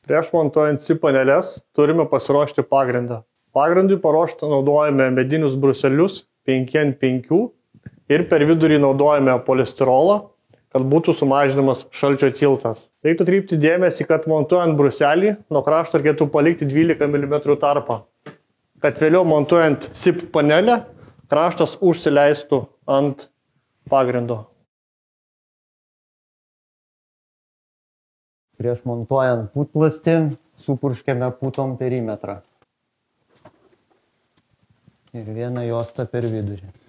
Prieš montuojant SIP paneles turime pasiruošti pagrindą. Pagrindui paruošti naudojame medinius bruselius 5x5 ir per vidurį naudojame polistirolą, kad būtų sumažinamas šalčio tiltas. Reiktų atkreipti dėmesį, kad montuojant bruselį nuo krašto reikėtų palikti 12 mm tarpą, kad vėliau montuojant SIP panelę kraštas užsileistų ant pagrindo. Prieš montuojant putplastį supurškiame putom perimetrą ir vieną juostą per vidurį.